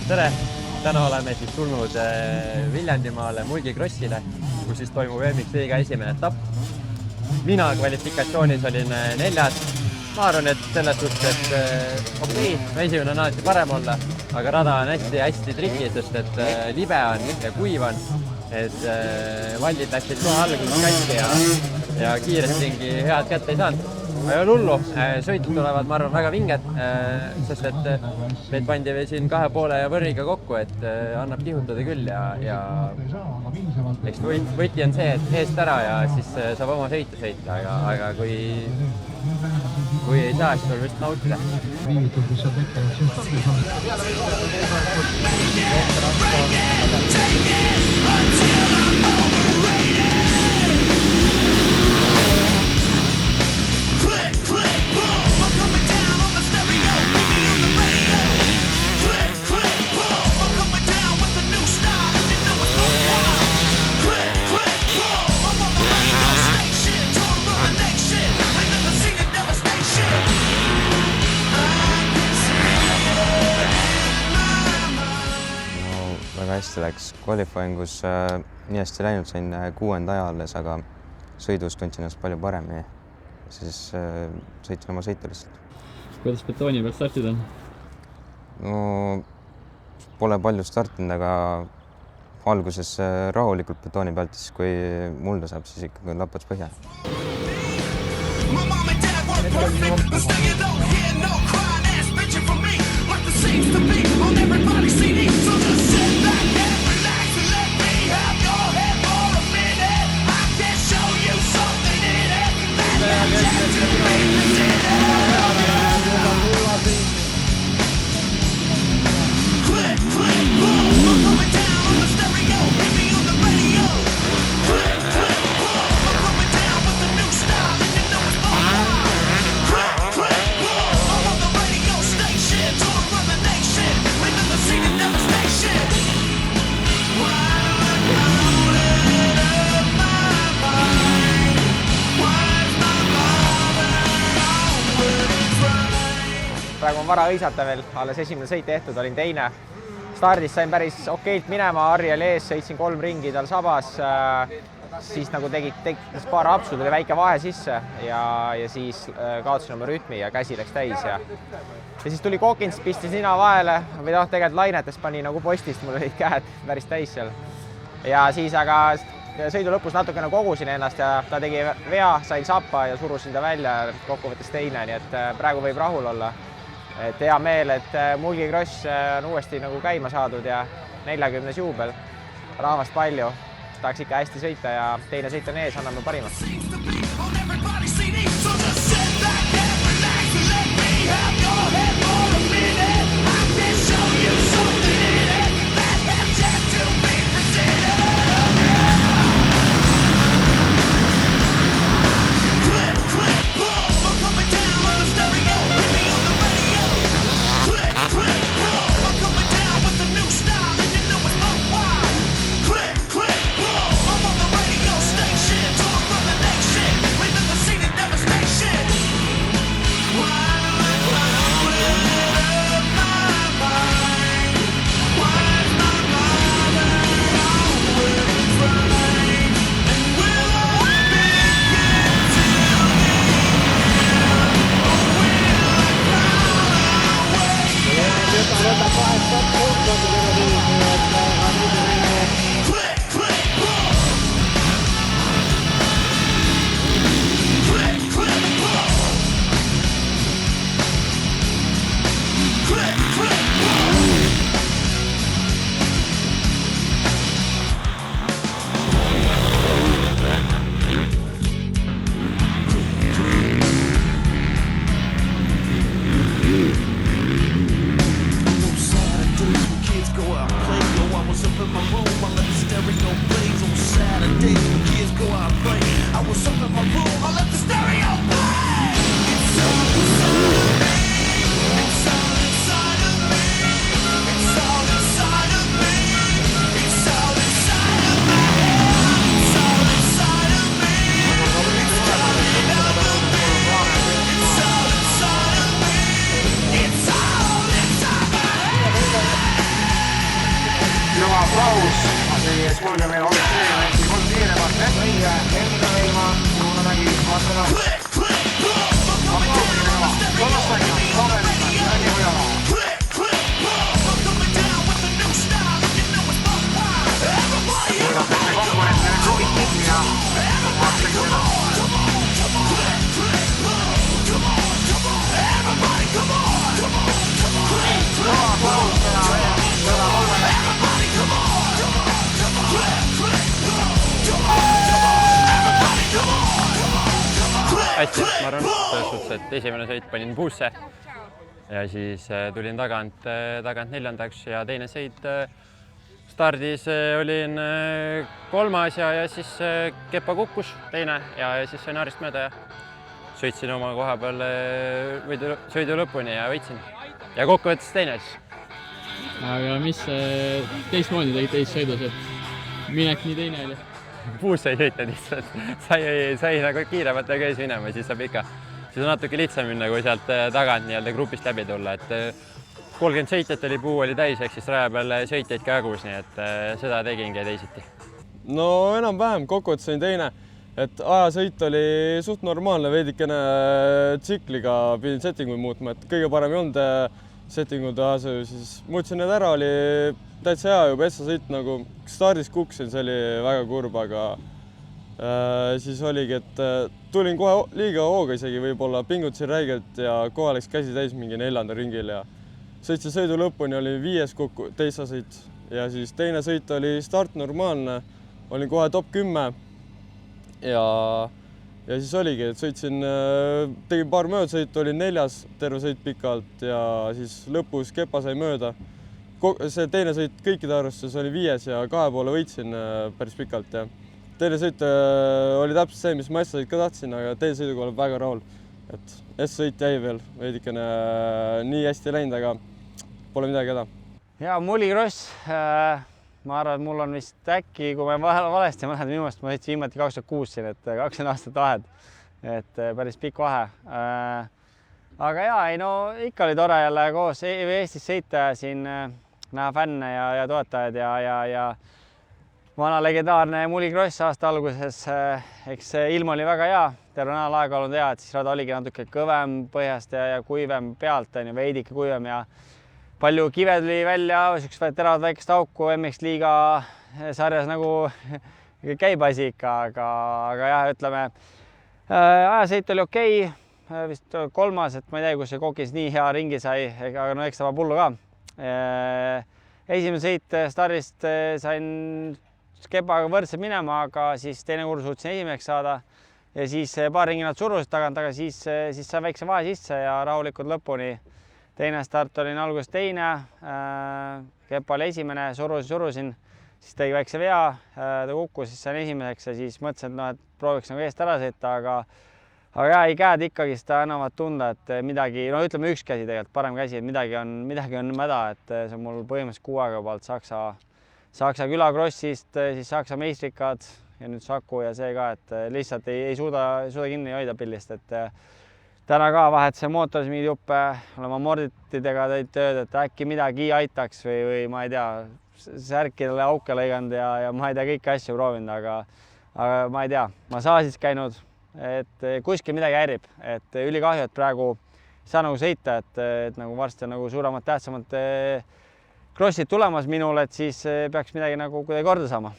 Tere! Täna oleme siis tulnud Viljandimaale Mulgi Krossile, kus siis toimub MX-liiga esimene etapp. Mina kvalifikatsioonis olin 4. Ma arvan, et selles suhtes, et okei, esimene on alati parem olla, aga rada on hästi triki, sest et libe on ja kuiv on. Et valdid läksid kohe alguses kästi ja kiirestingi head kätte ei saanud. Ei ole hullu, sõitud tulevad, ma arvan, väga vinged, sest et need pandi siin 2,5 võrriga kokku, et annab kihutada küll ja eks võti on see, et eest ära ja siis saab oma sõita sõita, aga kui ei saa, siis tuleb vist nautida. Väga hästi läks qualifyingus nii hästi läinud, sain 6. aja alles, aga sõidus tundsin ennast palju paremini. Siis sõitsin oma sõitu lihtsalt. Kuidas betooni pealt startid on? No, pole palju startinud, aga alguses rahulikult betooni pealt, siis kui mulda saab, siis ikkagi lapats põhja. Praegu on vara õisata veel, alles esimene sõit tehtud, olin 2. Stardis sain päris okeilt minema, Harri oli ees, sõitsin 3 ringi tal sabas, siis nagu tegid paar apsu, tuli väike vahe sisse ja siis kaotasin oma rütmi ja käsi läks täis ja siis tuli Kokins, pistis nina vahele või tegelikult lainetes pani nagu postist, mul olid käed päris täis seal. Ja siis aga sõidu lõpus natukene kogusin ennast ja ta tegi vea, sain sappa ja surusin ta välja, kokkuvõttes 2, nii et praegu võib rahul olla. Et hea meel, et Mulgi Kross on uuesti nagu käima saadud ja 40. juubel, rahvast palju, tahaks ikka hästi sõita ja teine sõit on ees, anname parima. aplaus. Siis kuulge meil olid kolm kiiremat, õige, enda veima, Juunamägi, vastana. Aplaus minema, kolmastega, Soomeliga, Mägi Ojala. Kuulatakse konkurentidele kruvit ja vaataks seda. Kõva aplaus täna veel, sõna kolmele. Hästi, ma arvan, selles suhtes, et esimene sõit panin puusse ja siis tulin tagant neljandaks ja teine sõit stardis olin kolmas ja siis Kepa kukkus teine ja siis sain Aarist mööda ja sõitsin oma koha peal sõidu lõpuni ja võitsin. Ja kokkuvõttes teine siis. Aga mis teistmoodi tegid teist sõidus, et minek nii teine oli? Puusse ei sõita lihtsalt, sai nagu kiiremalt käis minema, siis saab ikka, siis on natuke lihtsam minna, kui sealt tagant nii-öelda grupist läbi tulla, et 30 sõitjat oli, puu oli täis, ehk siis raja peal sõitjaid kägus, nii et seda tegingi teisiti. No enam-vähem, kokkuvõttes olin teine, et ajasõit oli suht normaalne, veidikene tsikliga pidin settinguid muutma, et kõige parem ei olnud settingud asu, siis muutsin need ära, oli täitsa hea juba sõit nagu stardis kukkusin, see oli väga kurb, aga siis oligi, et tulin kohe liiga hooga isegi võib-olla, pingutasin räigelt ja kohe läks käsi täis mingi 4. ringil ja sõitsin sõidu lõpuni, oli 5. teise sõit ja siis teine sõit oli start normaalne, olin kohe top 10 ja siis oligi, et sõitsin, tegin paar möödasõitu, olin 4. terve sõit pikalt ja siis lõpus Kepa sai mööda. See teine sõit kõikide arvestus oli 5. ja 2 poole võitsin päris pikalt ja teine sõit oli täpselt see, mis ma S-sõit ka tahtsin, aga teine sõiduga olen väga rahul, et S-sõit jäi veel veidikene nii hästi läinud, aga pole midagi häda. Ja mulikross, ma arvan, et mul on vist äkki, kui ma valesti mäletan, minu meelest ma sõitsin viimati 2006 siin, et 20 aastat vahed, et päris pikk vahe. Aga jaa, ei no ikka oli tore jälle koos Eestis sõita ja siin näha fänne ja toetajaid ja vana legendaarne mulikross aasta alguses, eks ilm oli väga hea, terve nädal aega olnud hea, et siis rada oligi natuke kõvem põhjast ja kuivem pealt, veidike kuivem ja palju kive tuli välja, siuksed teravad väikest auku MX liiga sarjas nagu käib asi ikka, aga jah, ütleme, ajasõit oli okei, vist 3., et ma ei tea, kus see kokis nii hea ringi sai, aga no eks ta va pullu ka. Esimene sõit stardist sain Kepaga võrdselt minema, aga siis teine kord suutsin esimeseks saada ja siis paar ringi nad surusid tagant, aga siis sain väikse vahe sisse ja rahulikult lõpuni. Teine start olin alguses teine, Kepa oli esimene, surusin, siis tegi väikse vea, ta kukkus, siis sain esimeseks ja siis mõtlesin, et prooviks nagu eest ära sõita, aga jah, ei käed ikkagi seda annavad tunda, et midagi, no ütleme üks käsi tegelikult, parem käsi, et midagi on mäda, et see on mul põhimõtteliselt 6 aega pealt Saksa külakrossist, siis Saksa meistrikad ja nüüd Saku ja see ka, et lihtsalt ei suuda kinni hoida pillist, et täna ka vahetasin mootoris mingeid juppe, olema morditidega teinud tööd, et äkki midagi aitaks või ma ei tea, särkidele auke lõiganud ja ma ei tea, kõiki asju proovinud, aga ma ei tea, massaažis käinud, et kuskil midagi häirib, et ülikahju, et praegu ei saa nagu sõita, et nagu varsti on nagu suuremad, tähtsamad krossid tulemas minul, et siis peaks midagi nagu kuidagi korda saama.